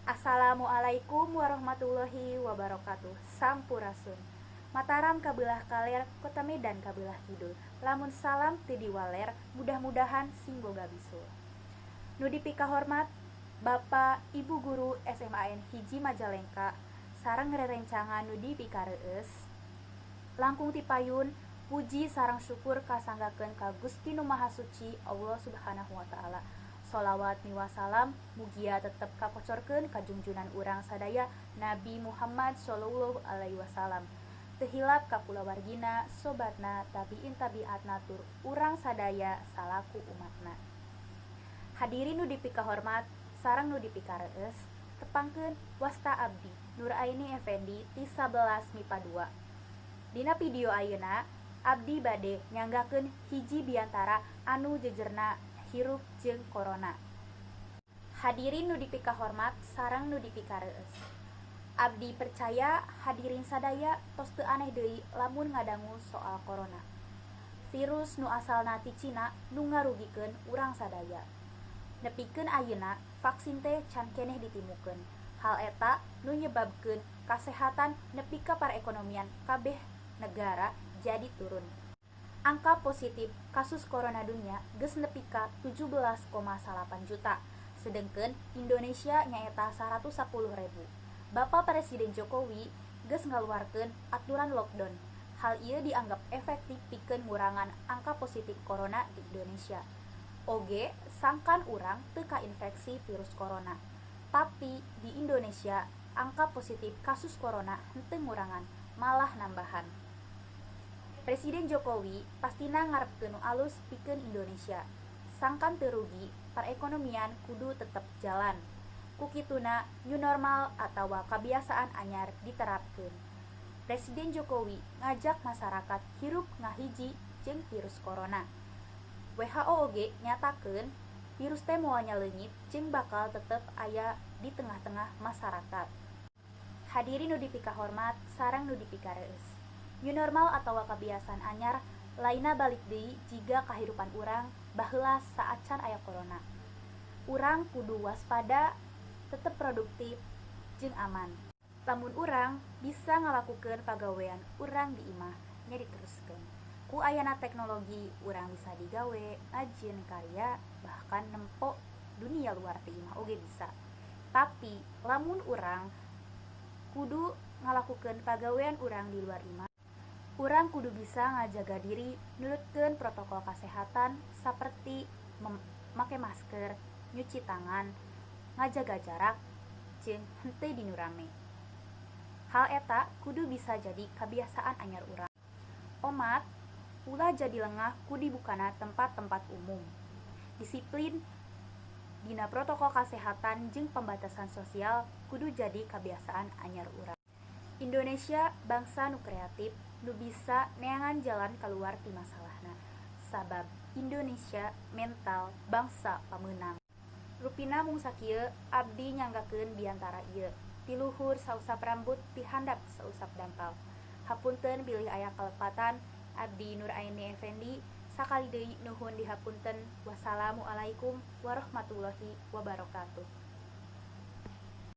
Assalamualaikum warahmatullahi wabarakatuh. Sampurasun. Mataram kabelah kaler, kota Medan kabelah kidul. Lamun salam teu diwaler, mudah-mudahan sing boga bisul. Nu dipika hormat Bapak Ibu Guru SMAN Hiji Majalengka sareng rerencangan nu dipikareus. Langkung tipayun puji sareng syukur kasanggakeun ka Gusti Nu Maha Suci Allah Subhanahu wa taala. Sholawat miwasalam mugia tetep kakocorkeun ka junjunan urang sadaya Nabi Muhammad sallallahu alaihi wasallam. Teu hilap ka kulawargina, sobatna, tabiin tabiatna tur urang sadaya salaku umatna. Hadirin nu dipika hormat sareng nu dipika reus, tepangkeun wasta abdi Nur Aini Effendi ti 11 MIPA 2. Dina video ayeuna abdi bade nyanggakeun hiji biantara anu jejerna hirup jeung corona. Hadirin nu dipika hormat sareng nu dipika reus. Abdi percaya hadirin sadaya tos teu aneh deui lamun ngadangu soal corona. Virus nu asalna ti Cina nu ngarugikeun urang sadaya. Nepikeun ayeuna vaksin teh can keneh ditimukeun. Hal eta nu nyebabkeun kasehatan nepi ka perekonomian kabeh negara jadi turun. Angka positif kasus corona dunia geus nepi ka 17,8 juta, sedengkeun Indonesia nyaeta 110.000. Bapak Presiden Jokowi geus ngaluarkeun aturan lockdown. Hal ieu dianggap efektif pikeun ngurangan angka positif corona di Indonesia. Oge sangkan urang teu kainfeksi virus corona. Tapi di Indonesia angka positif kasus corona henteu ngurangan, malah nambahan. Presiden Jokowi pastina ngarepkeun nu alus pikeun Indonesia. Sangkan teu rugi, perekonomian kudu tetep jalan. Kukituna new normal atawa kebiasaan anyar diterapkeun. Presiden Jokowi ngajak masyarakat hirup ngahiji jeung virus corona. WHO oge nyatakeun virus teh moal nyaleungit jeung bakal tetep aya di tengah-tengah masyarakat. Hadirin nu dipika hormat sareng nu dipika reus. New normal atawa kebiasaan anyar laina balik deui jiga kahirupan urang baheula saat can aya corona. Urang kudu waspada, tetep produktif jeung aman. Lamun urang bisa ngalakukeun pagawean urang di imah nya diteruskeun. Ku ayana teknologi urang bisa digawe, ngajieun karya, bahkan nempo dunia luar ti imah oge bisa. Tapi lamun urang kudu ngalakukeun pagawean urang di luar imah, urang kudu bisa ngajaga diri nurutkeun protokol kesehatan saperti make masker, nyuci tangan, ngajaga jarak, jeung henteu dinu rame. Hal eta kudu bisa jadi kebiasaan anyar urang. Omat ulah jadi lengah ku dibukana tempat-tempat umum. Disiplin dina protokol kesehatan jeung pembatasan sosial kudu jadi kebiasaan anyar urang. Indonesia bangsa nu kreatif nu bisa neangan jalan keluar ti masalahna. Sabab Indonesia mental bangsa pamenang. Rupina mung sakieu abdi nyanggakeun biantara ieu. Ti luhur sausap rambut, ti handap sausap dampal. Hapunten bilih aya kalepatan, abdi Nur Aini Effendi sakali deui nuhun dihapunten. Wassalamualaikum warahmatullahi wabarakatuh.